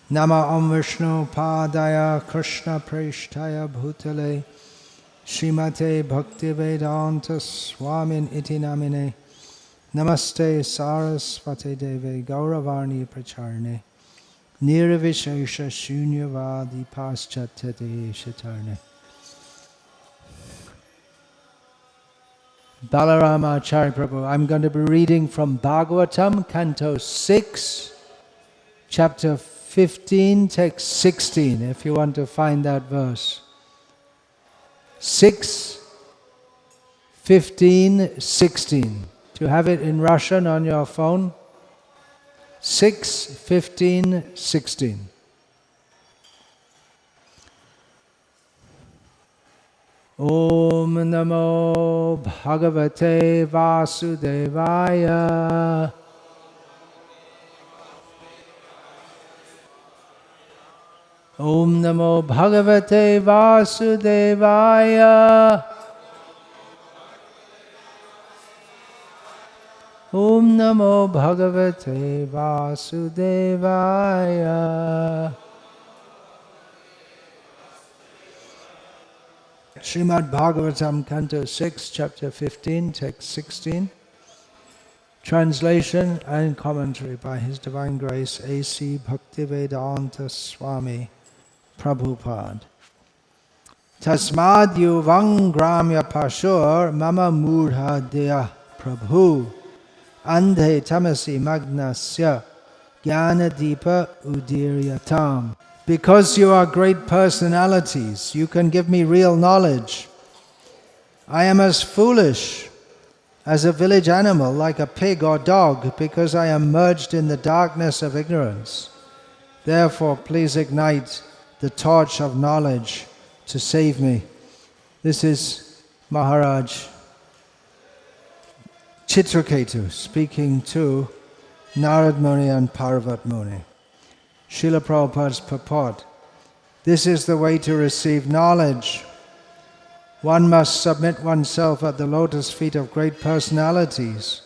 Nama Om Vishnu Padaya Krishna Preshtaya Bhutale Srimate Bhakti Vedanta Swamin Iti Namine Namaste Sarasvate Deve Gauravarni Pracharne Nirvishesha Shunyavadi Paschatya Shatarne. Balarama Acharya Prabhu. I'm going to be reading from Bhagavatam, Canto 6, Chapter 15, Text 16, if you want to find that verse. 6, 15, 16. Do you have it in Russian on your phone? 6, 15, 16. Om Namo Bhagavate Vasudevaya. Om Namo Bhagavate Vasudevaya. Om Namo Bhagavate Vasudevaya. Srimad Bhagavatam, Canto 6, Chapter 15, Text 16. Translation and commentary by His Divine Grace A.C. Bhaktivedanta Swami Prabhupada. Tasmad yuvang gramya pashur mama murha deya prabhu andhe tamasi magnasya jnana deepa udiryatam. Because you are great personalities, you can give me real knowledge. I am as foolish as a village animal, like a pig or dog, because I am merged in the darkness of ignorance. Therefore, please ignite the torch of knowledge to save me. This is Maharaj Chitraketu speaking to Narad Muni and Parvat Muni. Srila Prabhupada's purport. This is the way to receive knowledge. One must submit oneself at the lotus feet of great personalities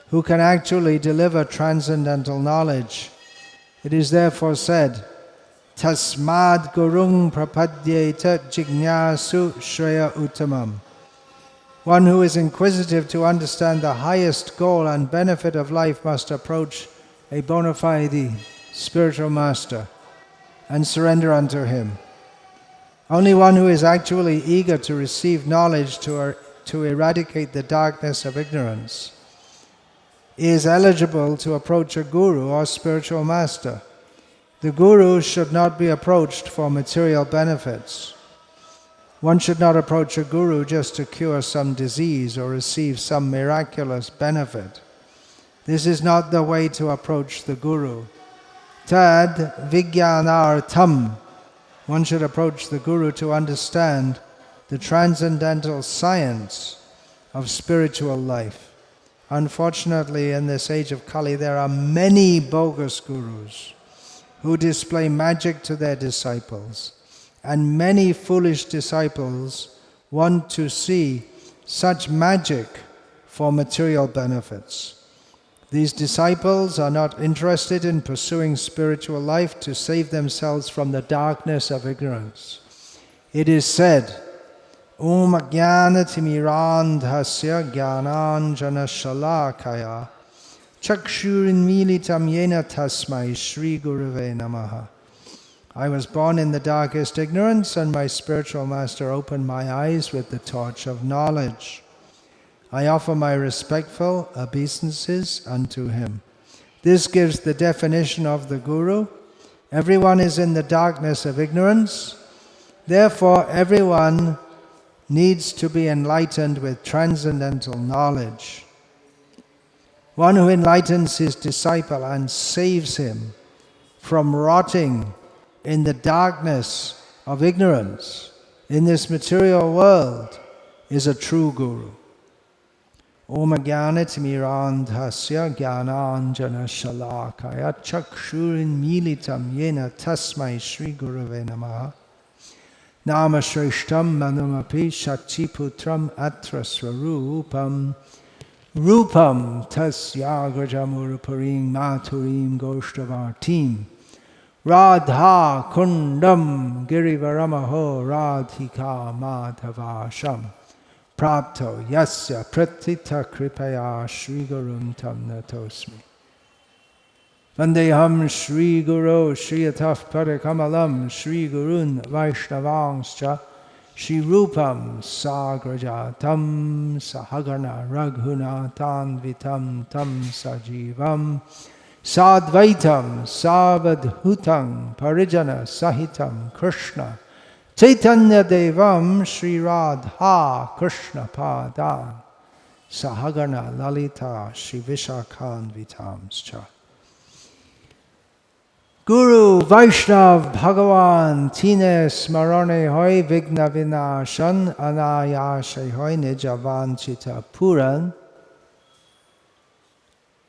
who can actually deliver transcendental knowledge. It is therefore said, Tasmad Gurung Prapadyeta Jignasu Shreya Uttamam. One who is inquisitive to understand the highest goal and benefit of life must approach a bona fide spiritual master and surrender unto him. Only one who is actually eager to receive knowledge to eradicate the darkness of ignorance is eligible to approach a guru or spiritual master. The guru should not be approached for material benefits. One should not approach a guru just to cure some disease or receive some miraculous benefit. This is not the way to approach the guru. Tad Vijnanartham. One should approach the guru to understand the transcendental science of spiritual life. Unfortunately, in this age of Kali, there are many bogus gurus who display magic to their disciples, and many foolish disciples want to see such magic for material benefits. These disciples are not interested in pursuing spiritual life to save themselves from the darkness of ignorance. It is said, Om Jnanatimirandhasya Jnananjana Shalakaya Chakshurinmilitam Yena Tasmai Shri Gurave Namaha. I was born in the darkest ignorance, and my spiritual master opened my eyes with the torch of knowledge. I offer my respectful obeisances unto him. This gives the definition of the Guru. Everyone is in the darkness of ignorance. Therefore, everyone needs to be enlightened with transcendental knowledge. One who enlightens his disciple and saves him from rotting in the darkness of ignorance in this material world is a true Guru. Om Jnanatimirandhasya Jnananjana Shalakaya Chakshurinmilitam Yena Tasmai Shri Gurave Namaha. Nama Shreshtam Manumapi Shachiputram Atra Swarupam Rupam Tasya Grajamuruparim Maturim Goshtavartim Radha Kundam Girivaramaho Radhika Madhavasham Prapto Yasya Pratita Kripaya Shri Gurun Tam Natosmi. Vandeham Shri Guru Shri Ataf Padakamalam Shri Gurun Vaishnavangscha Shri Rupam Sagrajatam Sahagana Raghunatan Vitam Tam Sajivam Sadvaitam Savadhutam Parijana Sahitam Krishna Chaitanya Devam Shri Radha Krishna Padan Sahagana Lalita Shri Vishakhan Vitamscha. Guru Vaishnav Bhagavan Tine Smarane Hoy Vigna Vinashan Anayashe Hoy Nijavan Chita Puran.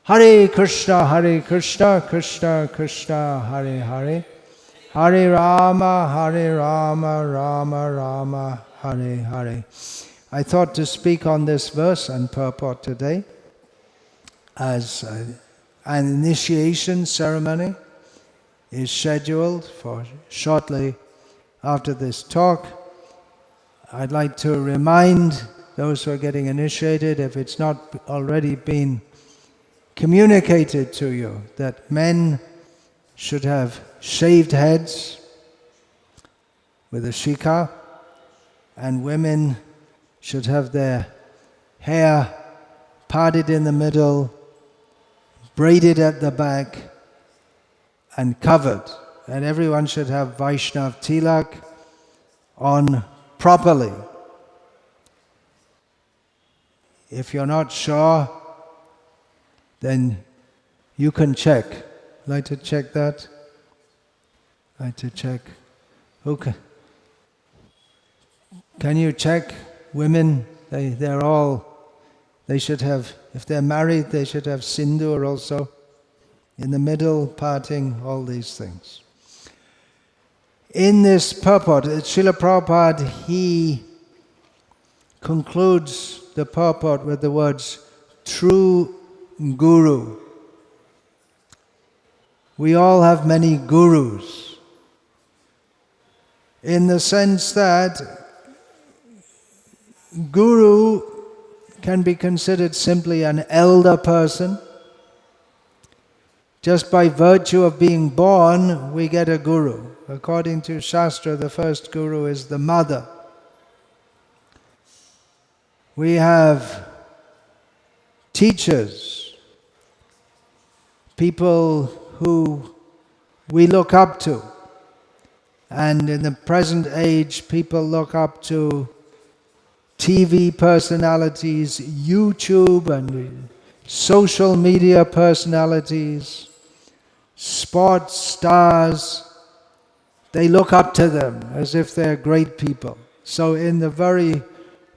Hare Krishna, Krishna Krishna, Hare Hare, Hare Rama, Rama Rama, Hare Hare. I thought to speak on this verse and purport today as an initiation ceremony is scheduled for shortly after this talk. I'd like to remind those who are getting initiated, if it's not already been communicated to you, that men should have shaved heads with a shikha, and women should have their hair parted in the middle, braided at the back, and covered. And everyone should have Vaishnav tilak on properly. If you're not sure, then you can check. Like to check that? Like to check? Who can you check? Women, they should have, if they're married, they should have sindoor also. In the middle, parting, all these things. In this purport, Srila Prabhupada, he concludes the purport with the words, true Guru. We all have many gurus, in the sense that Guru can be considered simply an elder person. Just by virtue of being born, we get a guru. According to Shastra, the first guru is the mother. We have teachers, people who we look up to. And in the present age, people look up to TV personalities, YouTube and social media personalities, sports stars. They look up to them as if they're great people. So in the very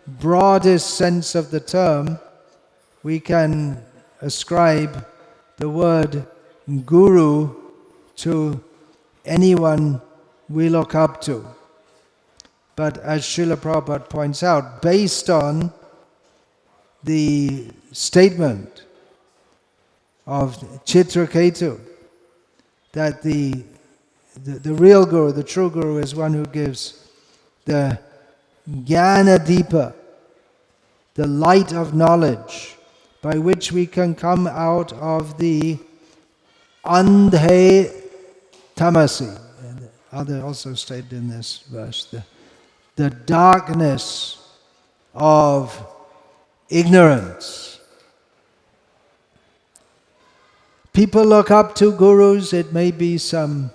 broadest sense of the term, we can ascribe the word guru to anyone we look up to. But as Srila Prabhupada points out, based on the statement of Chitraketu, that the real guru, the true guru, is one who gives the Jnana-dipa, the light of knowledge, by which we can come out of the andhe tamasi. And other also stated in this verse, the darkness of ignorance. People look up to gurus. It may be some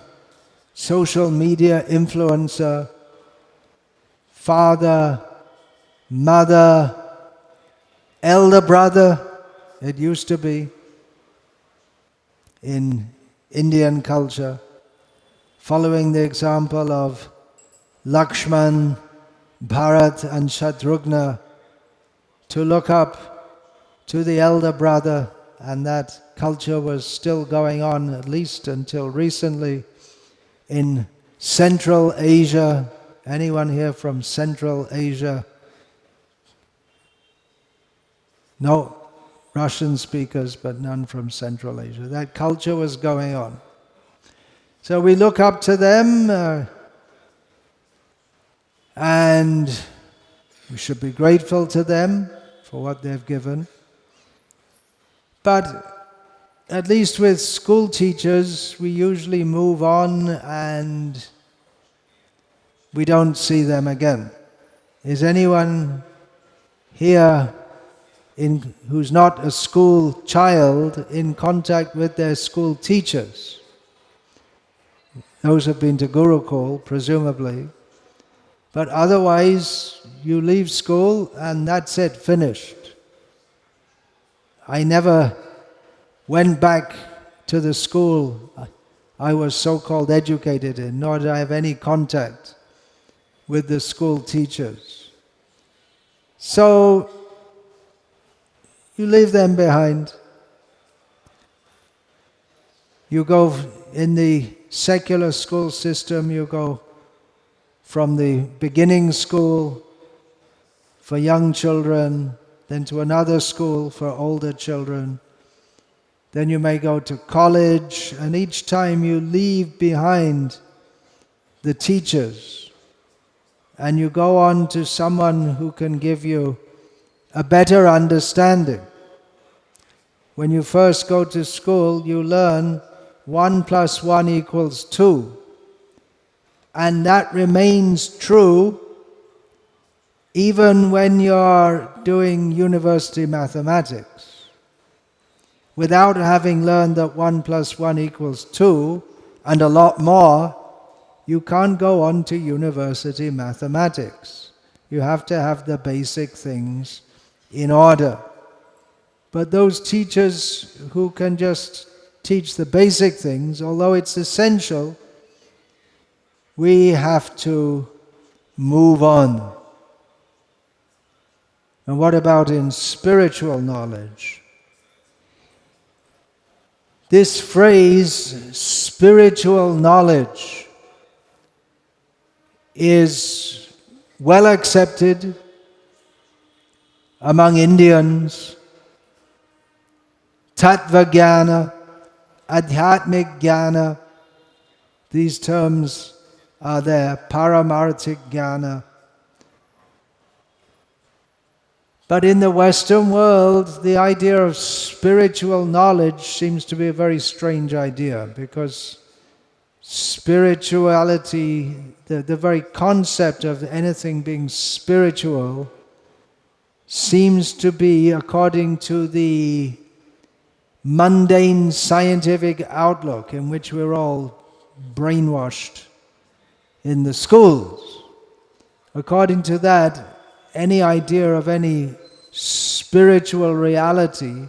social media influencer, father, mother, elder brother. It used to be in Indian culture, following the example of Lakshman, Bharat and Shatrugna, to look up to the elder brother, and that culture was still going on, at least until recently, in Central Asia. Anyone here from Central Asia? No Russian speakers, but none from Central Asia. That culture was going on. So we look up to them and we should be grateful to them for what they've given. But at least with school teachers, we usually move on and we don't see them again. Is anyone here who's not a school child in contact with their school teachers? Those have been to Gurukul, presumably. But otherwise, you leave school and that's it, finished. I never went back to the school I was so-called educated in, nor did I have any contact with the school teachers. So, you leave them behind. You go in the secular school system, you go from the beginning school for young children, then to another school for older children. Then you may go to college, and each time you leave behind the teachers and you go on to someone who can give you a better understanding. When you first go to school, you learn 1 + 1 = 2. And that remains true even when you're doing university mathematics. Without having learned that 1 + 1 = 2 and a lot more, you can't go on to university mathematics. You have to have the basic things in order. But those teachers who can just teach the basic things, although it's essential, we have to move on. And what about in spiritual knowledge? This phrase, spiritual knowledge, is well accepted among Indians. Tattva Jnana, Adhyatmik Jnana, these terms are there, Paramarthik Jnana. But in the Western world, the idea of spiritual knowledge seems to be a very strange idea, because spirituality, the very concept of anything being spiritual, seems to be, according to the mundane scientific outlook in which we're all brainwashed in the schools. According to that, any idea of any spiritual reality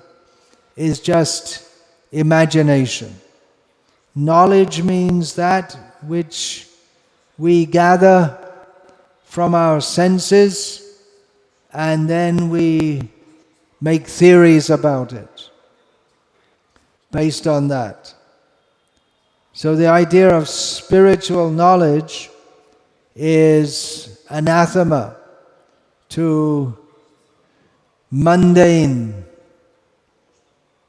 is just imagination. Knowledge means that which we gather from our senses and then we make theories about it based on that. So the idea of spiritual knowledge is anathema to mundane,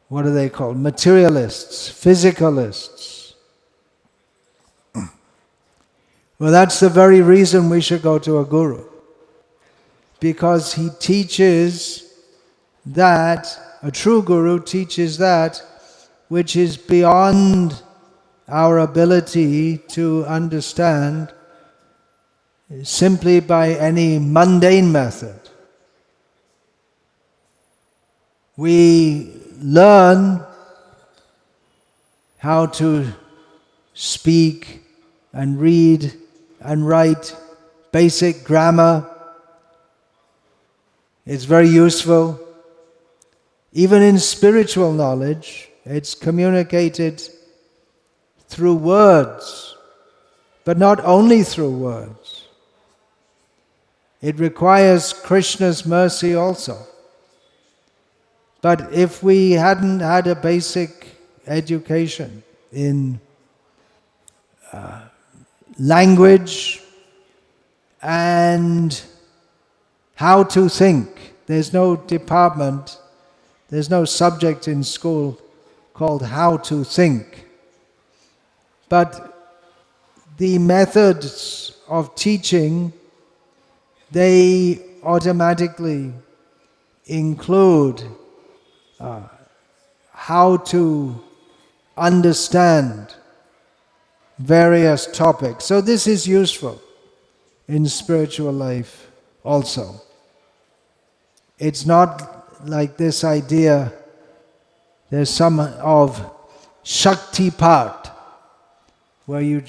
what are they called? Materialists, physicalists. Well, that's the very reason we should go to a guru. Because he teaches that, a true guru teaches that which is beyond our ability to understand simply by any mundane method. We learn how to speak and read and write basic grammar. It's very useful. Even in spiritual knowledge, it's communicated through words, but not only through words. It requires Krishna's mercy also. But if we hadn't had a basic education in language and how to think, there's no department, there's no subject in school called how to think. But the methods of teaching, they automatically include how to understand various topics. So this is useful in spiritual life also. It's not like this idea, there's some of Shakti part, where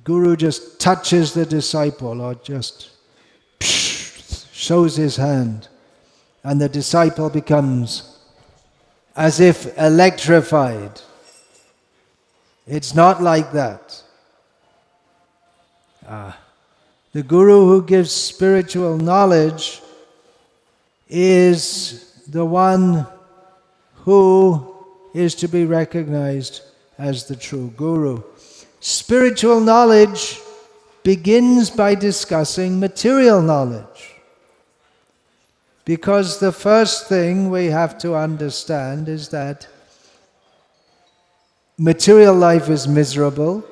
Guru just touches the disciple or just shows his hand, and the disciple becomes as if electrified. It's not like that. The Guru who gives spiritual knowledge is the one who is to be recognized as the true Guru. Spiritual knowledge begins by discussing material knowledge, because the first thing we have to understand is that material life is miserable,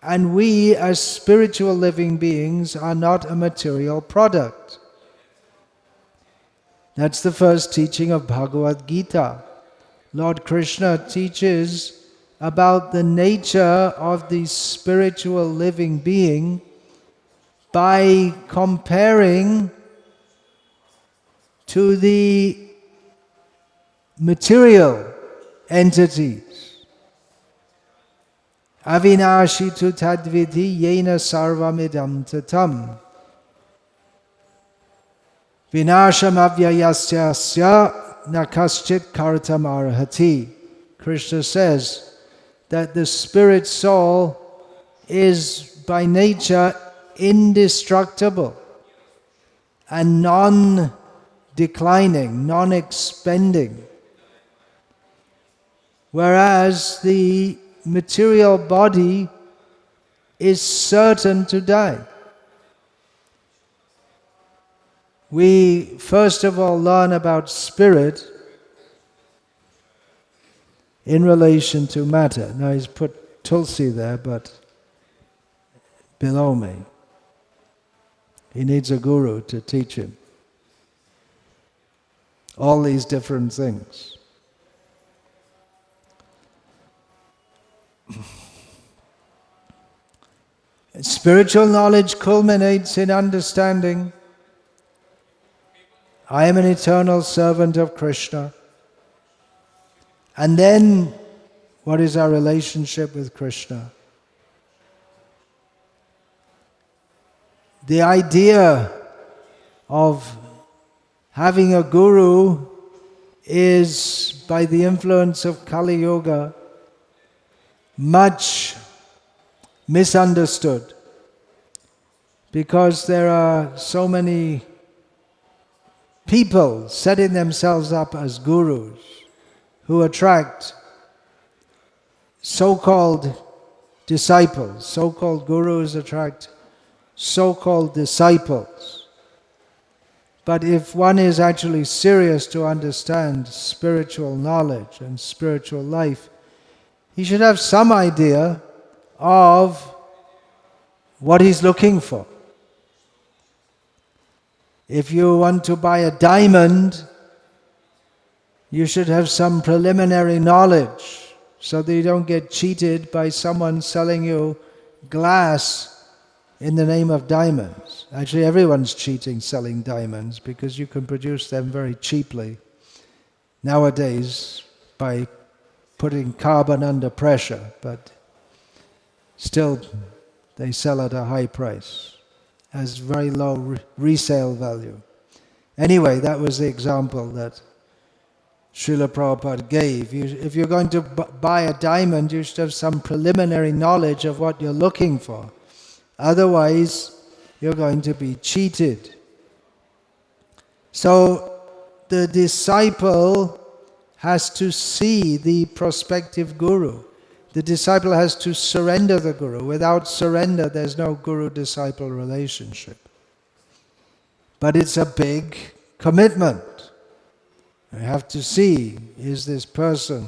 and we as spiritual living beings are not a material product. That's the first teaching of Bhagavad Gita. Lord Krishna teaches about the nature of the spiritual living being by comparing to the material entities. Avinashi tu tadvidhi yena sarvamidam tatam. Vinasham avyayasya nakaschit kartam arhati. Krishna says that the spirit soul is by nature indestructible and non-declining, non-expanding. Whereas the material body is certain to die. We first of all learn about spirit in relation to matter. Now he's put Tulsi there, but below me. He needs a guru to teach him all these different things. Spiritual knowledge culminates in understanding I am an eternal servant of Krishna. And then, what is our relationship with Krishna? The idea of having a guru is, by the influence of Kali Yuga, much misunderstood, because there are so many people setting themselves up as gurus who attract so-called disciples. So-called gurus attract so-called disciples. But if one is actually serious to understand spiritual knowledge and spiritual life, he should have some idea of what he's looking for. If you want to buy a diamond, you should have some preliminary knowledge so that you don't get cheated by someone selling you glass in the name of diamonds. Actually, everyone's cheating selling diamonds because you can produce them very cheaply nowadays by putting carbon under pressure, but still they sell at a high price, has very low resale value. Anyway, that was the example that Srila Prabhupada gave. If you're going to buy a diamond, you should have some preliminary knowledge of what you're looking for. Otherwise, you're going to be cheated. So the disciple has to see the prospective guru. The disciple has to surrender the guru. Without surrender, there's no guru-disciple relationship. But it's a big commitment. You have to see, is this person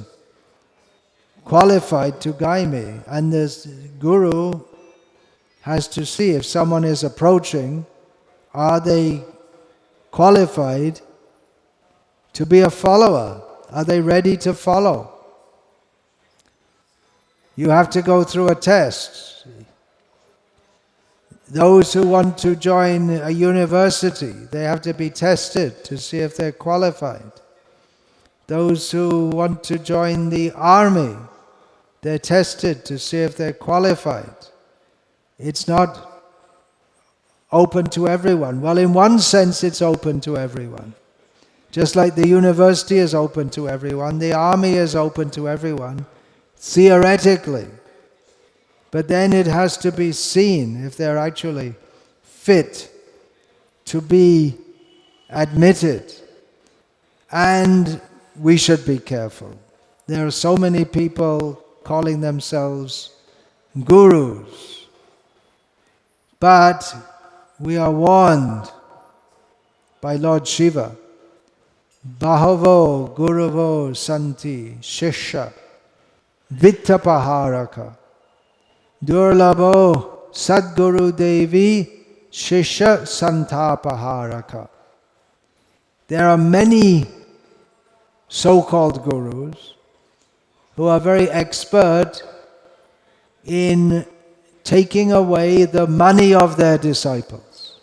qualified to guide me? And this guru has to see if someone is approaching, are they qualified to be a follower? Are they ready to follow? You have to go through a test. Those who want to join a university, they have to be tested to see if they're qualified. Those who want to join the army, they're tested to see if they're qualified. It's not open to everyone. Well, in one sense, it's open to everyone. Just like the university is open to everyone, the army is open to everyone, theoretically. But then it has to be seen if they're actually fit to be admitted. And we should be careful. There are so many people calling themselves gurus. But we are warned by Lord Shiva, Bahavo Guravo Santi Shishya Vittapaharaka Durlabho Sadguru Devi Shishya Santapaharaka. There are many so-called gurus who are very expert in taking away the money of their disciples.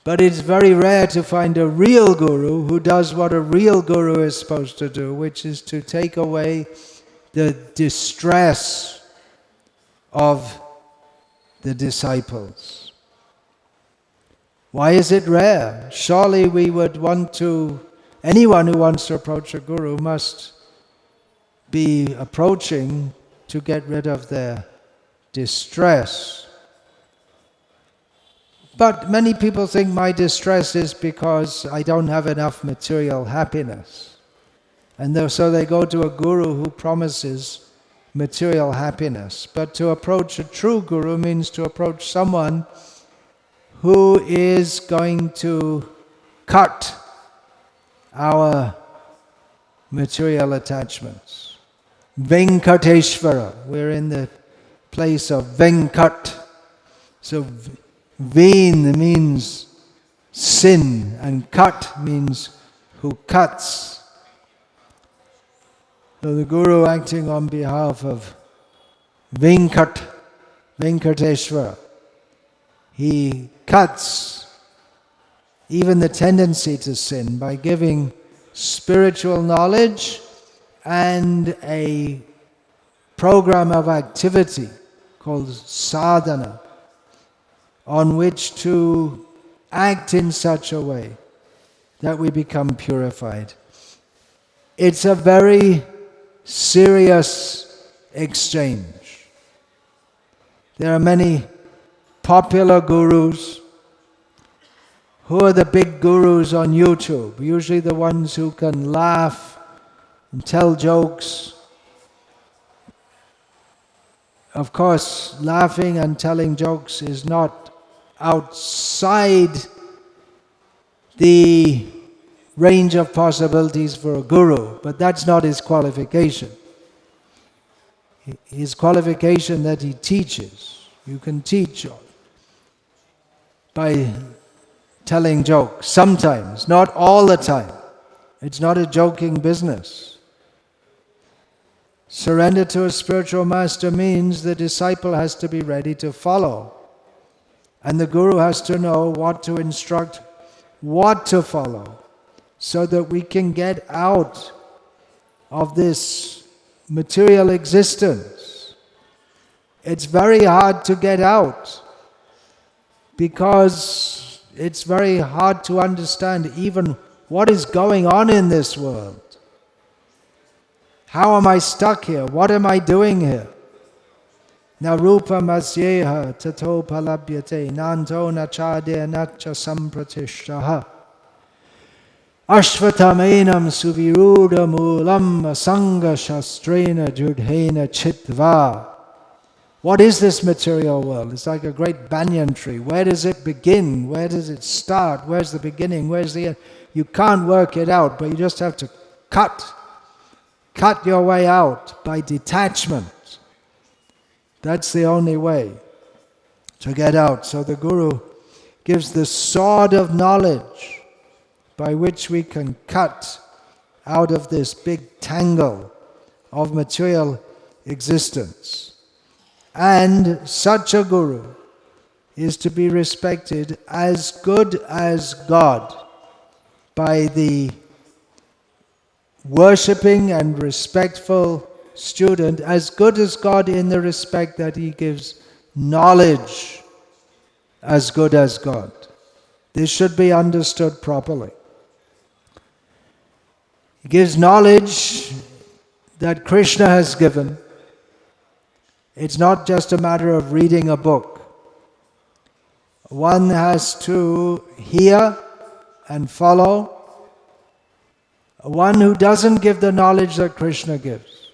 But it's very rare to find a real guru who does what a real guru is supposed to do, which is to take away the distress of the disciples. Why is it rare? Surely we would want to, anyone who wants to approach a guru must be approaching to get rid of their distress. But many people think my distress is because I don't have enough material happiness. And so they go to a guru who promises material happiness. But to approach a true guru means to approach someone who is going to cut our material attachments. Venkateshvara, we're in the place of Venkat. So Ven means sin and Kat means who cuts. So the Guru acting on behalf of Venkateshvara, he cuts even the tendency to sin by giving spiritual knowledge and a program of activity called sadhana, on which to act in such a way that we become purified. It's a very serious exchange. There are many popular gurus. Who are the big gurus on YouTube? Usually the ones who can laugh and tell jokes. Of course, laughing and telling jokes is not outside the range of possibilities for a guru, but that's not his qualification. His qualification that he teaches. You can teach by telling jokes, sometimes, not all the time. It's not a joking business. Surrender to a spiritual master means the disciple has to be ready to follow. And the guru has to know what to instruct, what to follow, so that we can get out of this material existence. It's very hard to get out because it's very hard to understand even what is going on in this world. How am I stuck here? What am I doing here? Na rupa masyeha tato palabhyate nanto nachade nacha sampratishtaha ashvatamenam suviruda mulam asanga shastrena judhena chitva. What is this material world? It's like a great banyan tree. Where does it begin? Where does it start? Where's the beginning? Where's the end? You can't work it out, but you just have to cut your way out by detachment. That's the only way to get out. So the Guru gives the sword of knowledge by which we can cut out of this big tangle of material existence. And such a Guru is to be respected as good as God by the worshipping and respectful student, as good as God in the respect that he gives knowledge as good as God. This should be understood properly. He gives knowledge that Krishna has given. It's not just a matter of reading a book. One has to hear and follow. One who doesn't give the knowledge that Krishna gives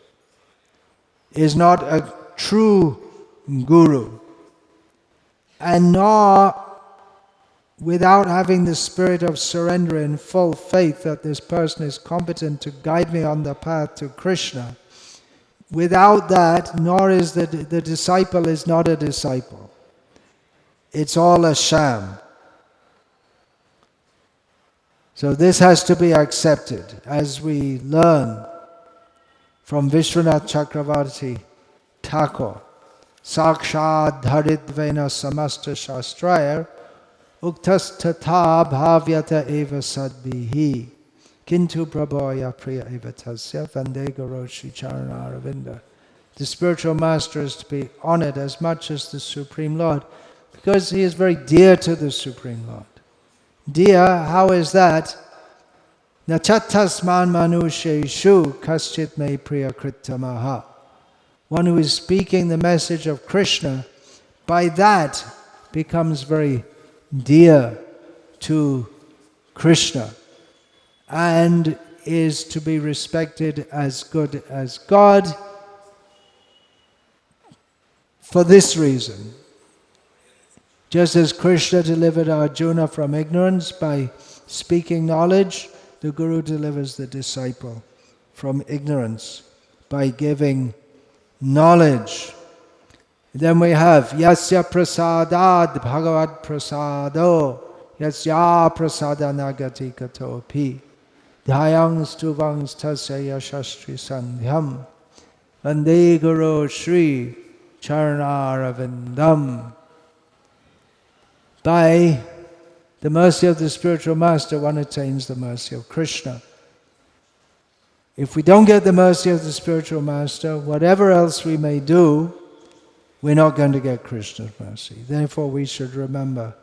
is not a true Guru, and nor, without having the spirit of surrender and full faith that this person is competent to guide me on the path to Krishna, without that, nor is the disciple is not a disciple. It's all a sham. So this has to be accepted as we learn from Vishwanath Chakravarti Thakur. Sakshad dharidvena samasta shastraya uktas tatha bhavyata eva sadbihi kintu prabhaya priya eva tasya vande guru shri charana aravinda. The spiritual master is to be honored as much as the Supreme Lord, because he is very dear to the Supreme Lord. Dear, how is that? Nachatasman manusheshu kaschit me priya kritamaha. One who is speaking the message of Krishna, by that becomes very dear to Krishna and is to be respected as good as God for this reason. Just as Krishna delivered Arjuna from ignorance by speaking knowledge, the Guru delivers the disciple from ignorance by giving knowledge. Then we have Yasya prasadad bhagavad prasado Yasya prasada nagati katopi Dhyang stuvangs tasya yashastri sandhyam Vande Guru Shri Charanaravindam. By the mercy of the spiritual master, one attains the mercy of Krishna. If we don't get the mercy of the spiritual master, whatever else we may do, we're not going to get Krishna's mercy. Therefore, we should remember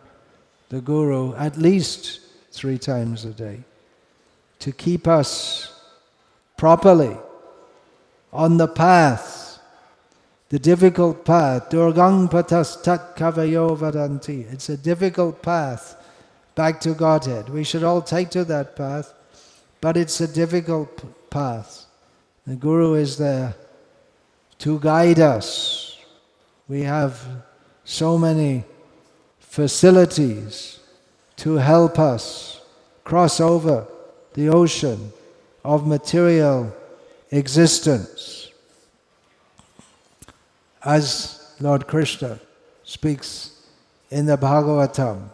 the Guru at least 3 times a day to keep us properly on the path, the difficult path. Durgang patas tat kavayo vadanti. It's a difficult path back to Godhead. We should all take to that path, but it's a difficult path. The Guru is there to guide us. We have so many facilities to help us cross over the ocean of material existence. As Lord Krishna speaks in the Bhagavatam.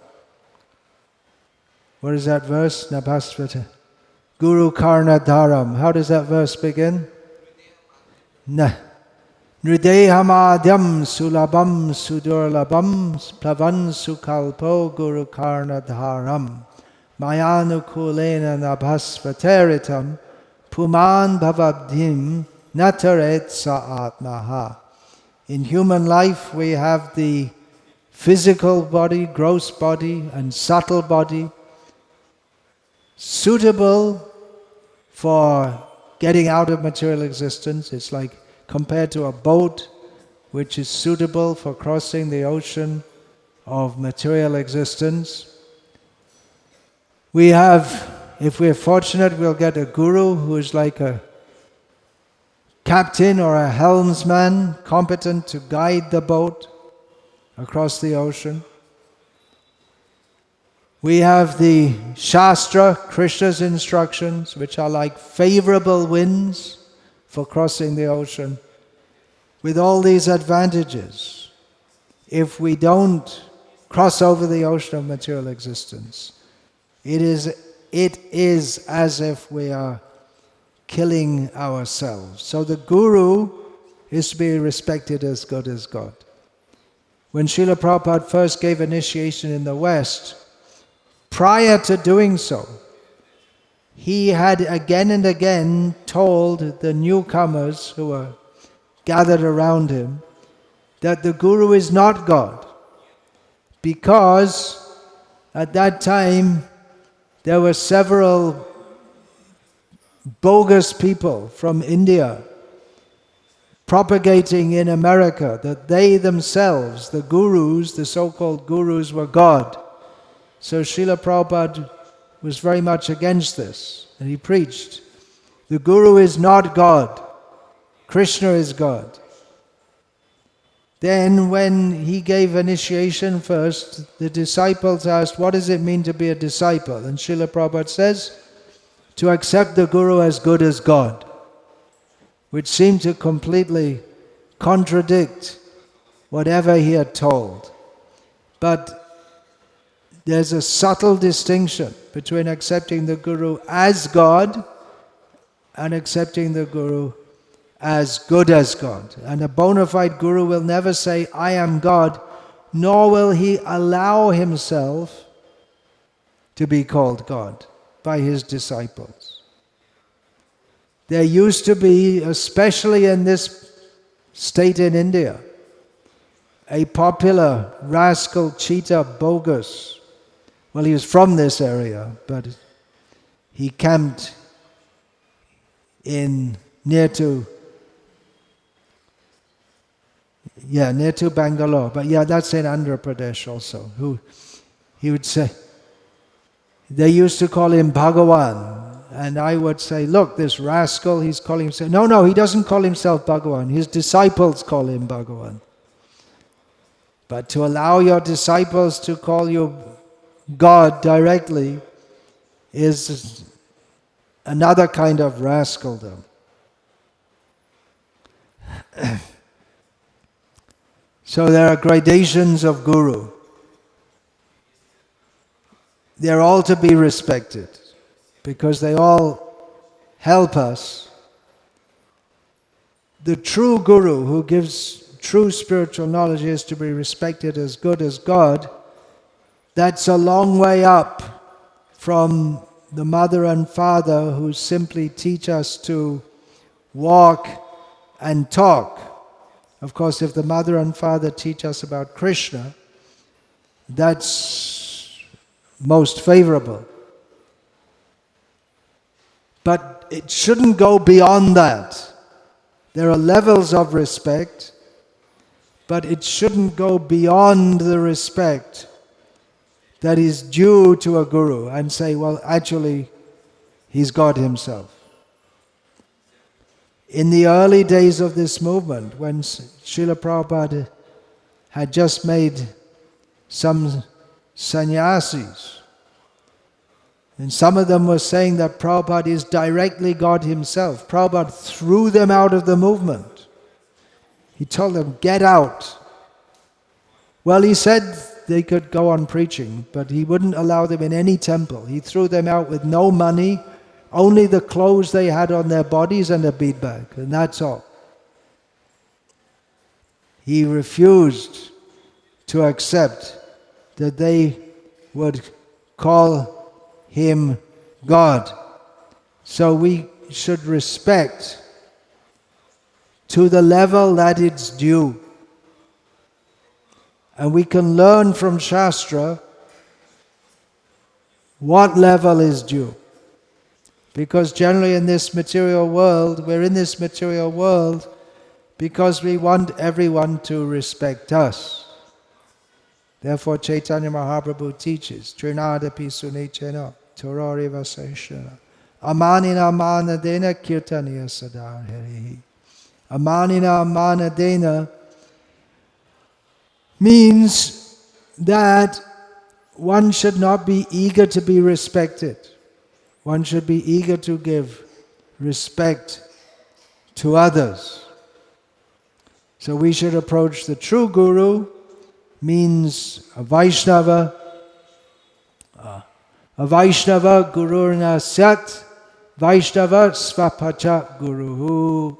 What is that verse? Nabhasvata. Guru Karna Dharam. How does that verse begin? Nridehamadhyam sulabam sudurlabam plavan sukalpo Guru Karna Dharam. Mayanukulena nabhasvateritam puman bhavabdhim nataret sa atmaha. In human life we have the physical body, gross body and subtle body, suitable for getting out of material existence. It's like compared to a boat which is suitable for crossing the ocean of material existence. We have, if we're fortunate, we'll get a guru who is like a captain or a helmsman, competent to guide the boat across the ocean. We have the Shastra, Krishna's instructions, which are like favorable winds for crossing the ocean. with all these advantages, if we don't cross over the ocean of material existence, it is as if we are killing ourselves. So the Guru is to be respected as good as God. When Srila Prabhupada first gave initiation in the West, prior to doing so, he had again and again told the newcomers who were gathered around him that the Guru is not God, because at that time there were several bogus people from India propagating in America that they themselves, the gurus, the so-called gurus, were God. So Srila Prabhupada was very much against this, and he preached, the Guru is not God, Krishna is God. Then when he gave initiation first, the disciples asked, what does it mean to be a disciple? And Srila Prabhupada says, to accept the Guru as good as God, which seemed to completely contradict whatever he had told. But there's a subtle distinction between accepting the Guru as God and accepting the Guru as good as God. And a bona fide Guru will never say, I am God, nor will he allow himself to be called God by his disciples. There used to be, especially in this state in India, a popular rascal cheetah bogus. Well, he was from this area, but he camped near to Bangalore. But yeah, that's in Andhra Pradesh also. He would say, they used to call him Bhagavan. And I would say, look, this rascal, he's calling himself... No, he doesn't call himself Bhagavan. His disciples call him Bhagavan. But to allow your disciples to call you God directly is another kind of rascaldom. So there are gradations of Guru. They're all to be respected, because they all help us. The true Guru who gives true spiritual knowledge is to be respected as good as God. That's a long way up from the mother and father who simply teach us to walk and talk. Of course, if the mother and father teach us about Krishna, that's most favorable. But it shouldn't go beyond that. There are levels of respect, but it shouldn't go beyond the respect that is due to a Guru and say, well, actually, he's God himself. In the early days of this movement, when Srila Prabhupada had just made some sannyasis, and some of them were saying that Prabhupada is directly God himself. Prabhupada threw them out of the movement. He told them, get out. Well, he said they could go on preaching, but he wouldn't allow them in any temple. He threw them out with no money, only the clothes they had on their bodies and a bead bag, and that's all. He refused to accept that they would call him God. So we should respect to the level that it's due. And we can learn from Shastra what level is due. Because generally in this material world, we're in this material world because we want everyone to respect us. Therefore Chaitanya Mahaprabhu teaches, Trinadapi Sunechena, Torari Vaseshana, Amanina Manadena Kirtaniya Sadar Harihi. Amanina Manadena means that one should not be eager to be respected. One should be eager to give respect to others. So we should approach the true Guru, means a Vaishnava. A Vaishnava Gururna Syat, Vaishnava Svapacha Guruhu.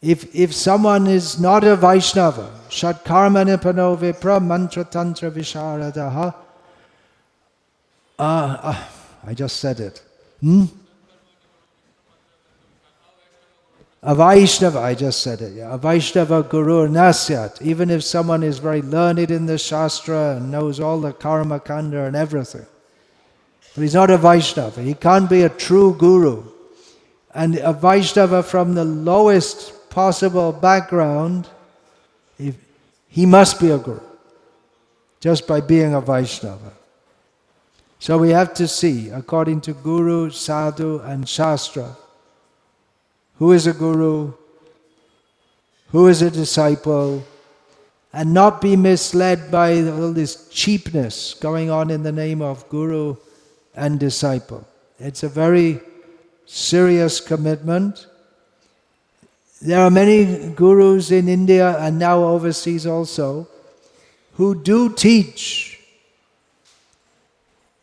If someone is not a Vaishnava, Shatkarma Nipano Vipra Mantra Tantra Visharadaha, I just said it. A Vaishnava, I just said it, yeah. A Vaishnava Guru Nasyat, even if someone is very learned in the Shastra and knows all the Karma Kanda and everything. But he's not a Vaishnava. He can't be a true Guru. And a Vaishnava from the lowest possible background, he must be a Guru, just by being a Vaishnava. So we have to see, according to Guru, Sadhu and Shastra, who is a Guru, who is a disciple, and not be misled by all this cheapness going on in the name of Guru and disciple. It's a very serious commitment. There are many gurus in India and now overseas also who do teach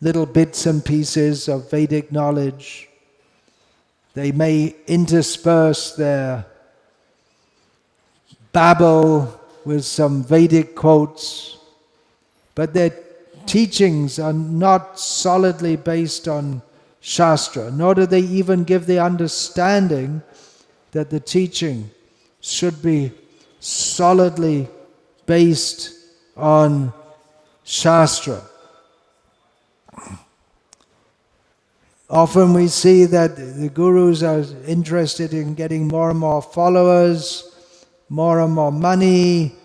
little bits and pieces of Vedic knowledge. They may intersperse their babble with some Vedic quotes, but their teachings are not solidly based on Shastra, nor do they even give the understanding that the teaching should be solidly based on Shastra. Often we see that the gurus are interested in getting more and more followers, more and more money,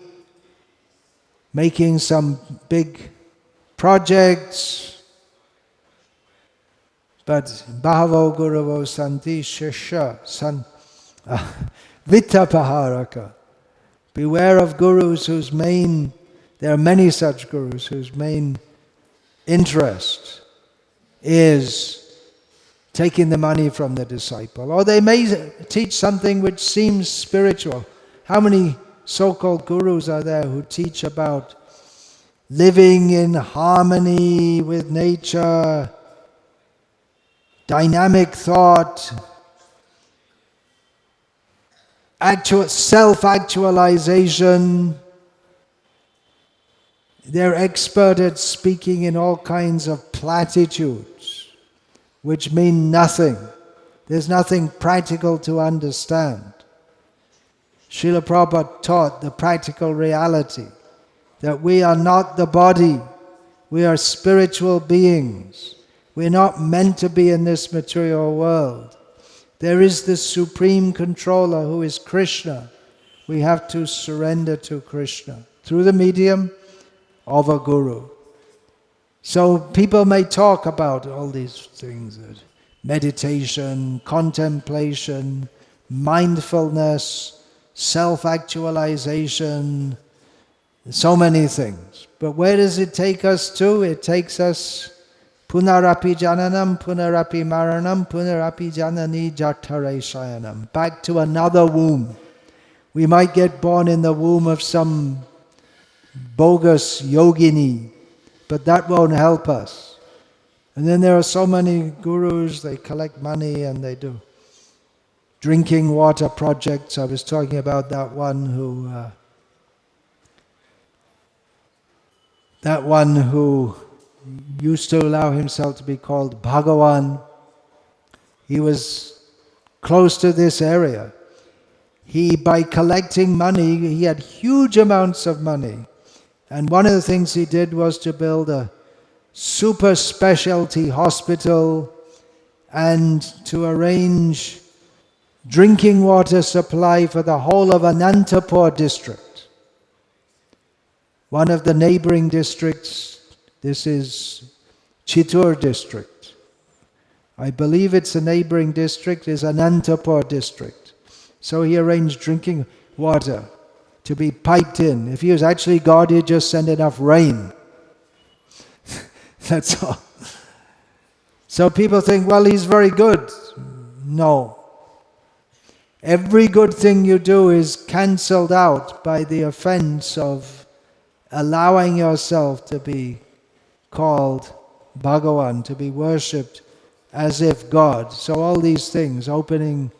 making some big projects. But Bhavo Guravo Santi Shishya Vittapaharaka. Beware of gurus there are many such gurus whose main interest is taking the money from the disciple. Or they may teach something which seems spiritual. How many so-called gurus are there who teach about living in harmony with nature, dynamic thought, self-actualization? They're expert at speaking in all kinds of platitudes, which mean nothing. There's nothing practical to understand. Srila Prabhupada taught the practical reality, that we are not the body, we are spiritual beings. We're not meant to be in this material world. There is the supreme controller who is Krishna. We have to surrender to Krishna through the medium of a guru. So people may talk about all these things, meditation, contemplation, mindfulness, self-actualization, so many things. But where does it take us to? It takes us punarapi jananam, punarapi maranam, punarapi janani jatare shayanam. Back to another womb. We might get born in the womb of some bogus yogini, but that won't help us. And then there are so many gurus, they collect money and they do drinking water projects. I was talking about that one who used to allow himself to be called Bhagavan. He was close to this area. By collecting money, he had huge amounts of money. And one of the things he did was to build a super specialty hospital and to arrange drinking water supply for the whole of Anantapur district. One of the neighboring districts, this is Chittor district. I believe it's a neighboring district, is Anantapur district. So he arranged drinking water to be piped in. If he was actually God, he'd just send enough rain. That's all. So people think, well, he's very good. No. Every good thing you do is cancelled out by the offense of allowing yourself to be called Bhagavan, to be worshipped as if God. So all these things, opening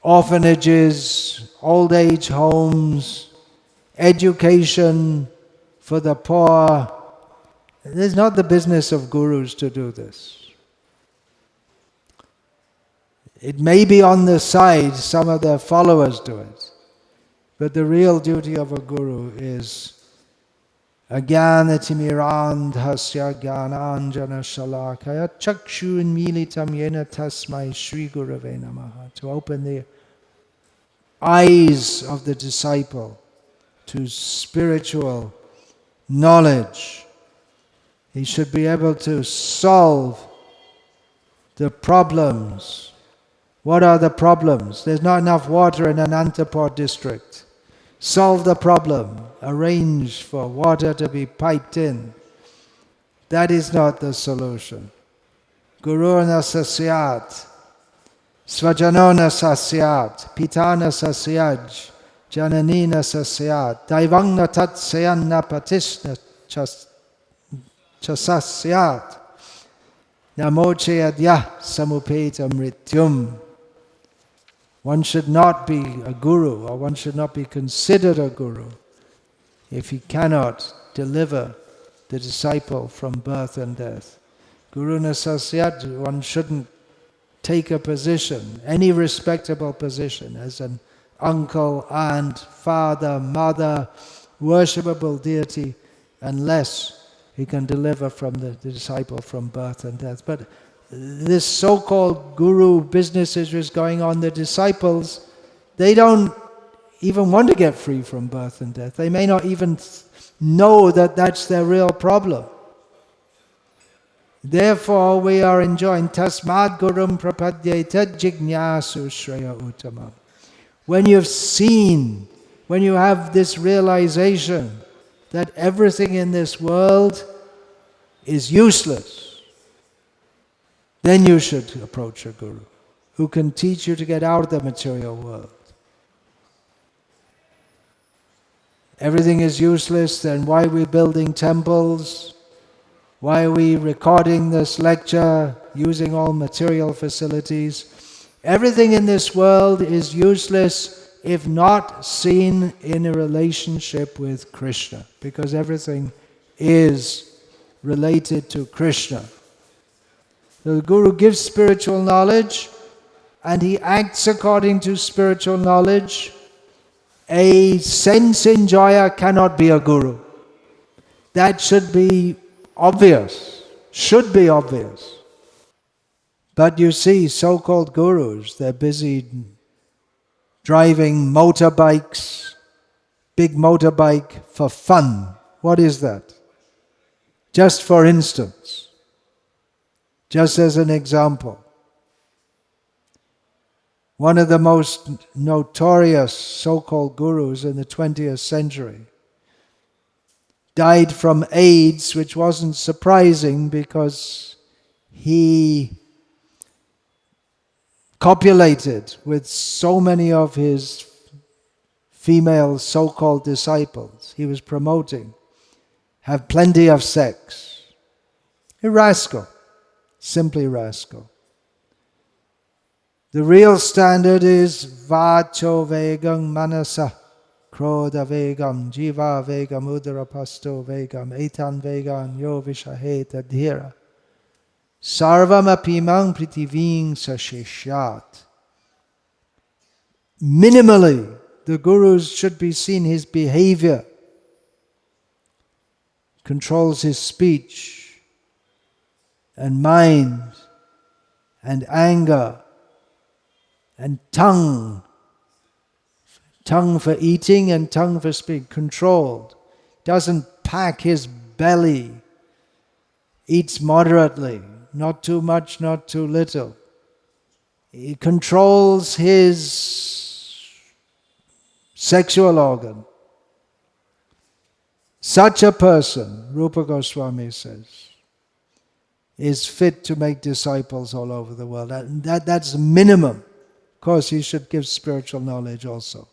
orphanages, old age homes, education for the poor, it's not the business of gurus to do this. It may be on the side, some of their followers do it, but the real duty of a guru is Ajnanatimmirandhasya jnananjana shalakaya chakshunmilitam yena tasmai Shri Gurave namaha. To open the eyes of the disciple to spiritual knowledge. He should be able to solve the problems. What are the problems? There's not enough water in Anantapur district. Solve the problem. Arrange for water to be piped in. That is not the solution. Guruna sasyat, svajanona sasyat, pitana sasyaj, jananina sasyat, daivangna tatsayanna patishna chasasyat, namoche adyah samupeta mrityum. One should not be a guru, or one should not be considered a guru, if he cannot deliver the disciple from birth and death. Guru Nasasyat, one shouldn't take a position, any respectable position, as an uncle, aunt, father, mother, worshipable deity, unless he can deliver from the disciple from birth and death. But this so-called guru business is going on. The disciples, they don't even want to get free from birth and death. They may not even know that that's their real problem. Therefore, we are enjoined, Tasmad Gurum Prapadyeta Jignasu Shreya Uttamam. When you've seen, when you have this realization that everything in this world is useless, then you should approach a guru who can teach you to get out of the material world. Everything is useless, then why are we building temples? Why are we recording this lecture, using all material facilities? Everything in this world is useless if not seen in a relationship with Krishna, because everything is related to Krishna. The Guru gives spiritual knowledge and he acts according to spiritual knowledge. A sense enjoyer cannot be a Guru. That should be obvious, should be obvious. But you see, so-called gurus, they're busy driving motorbikes, big motorbike for fun. What is that? Just for instance. Just as an example, one of the most notorious so-called gurus in the 20th century died from AIDS, which wasn't surprising because he copulated with so many of his female so-called disciples. He was promoting, have plenty of sex. A rascal. Simply rascal. The real standard is vacho vegam manasa krodha vegam jiva vegam udarapasto vegam etan vegan yo vishaheta dhira sarvam apimang pritiving sasheshyat. Minimally, the gurus should be seen his behavior, controls his speech and mind and anger and tongue for eating and tongue for speaking, controlled, doesn't pack his belly, eats moderately, not too much, not too little. He controls his sexual organ. Such a person, Rupa Goswami says, is fit to make disciples all over the world. That's minimum. course, he should give spiritual knowledge also.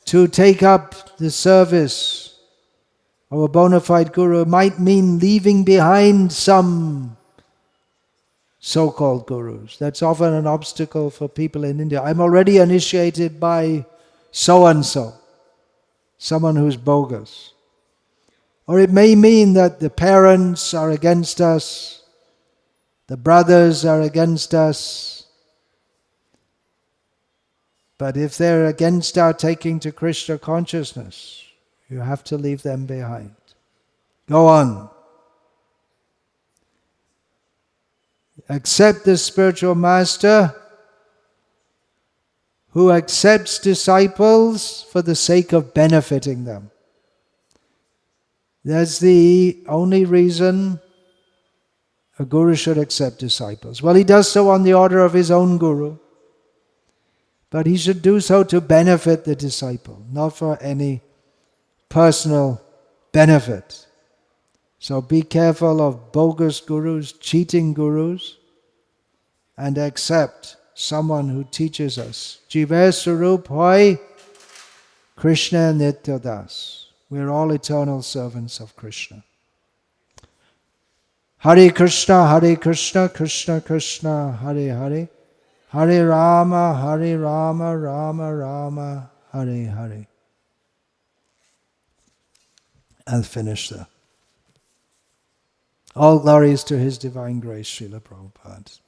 To take up the service of a bona fide guru might mean leaving behind some so-called gurus. That's often an obstacle for people in India. I'm already initiated by so-and-so, someone who's bogus. Or it may mean that the parents are against us, the brothers are against us. But if they're against our taking to Krishna consciousness, you have to leave them behind. Go on. Accept the spiritual master who accepts disciples for the sake of benefiting them. That's the only reason a guru should accept disciples. Well, he does so on the order of his own guru, but he should do so to benefit the disciple, not for any personal benefit. So be careful of bogus gurus, cheating gurus, and accept someone who teaches us. Jiva Swarup Hoy, Krishna Nitya Das. We're all eternal servants of Krishna. Hare Krishna, Krishna Krishna, Hare Hare. Hare Rama, Rama Rama, Hare Hare. I'll finish there. All glories to His Divine Grace, Srila Prabhupada.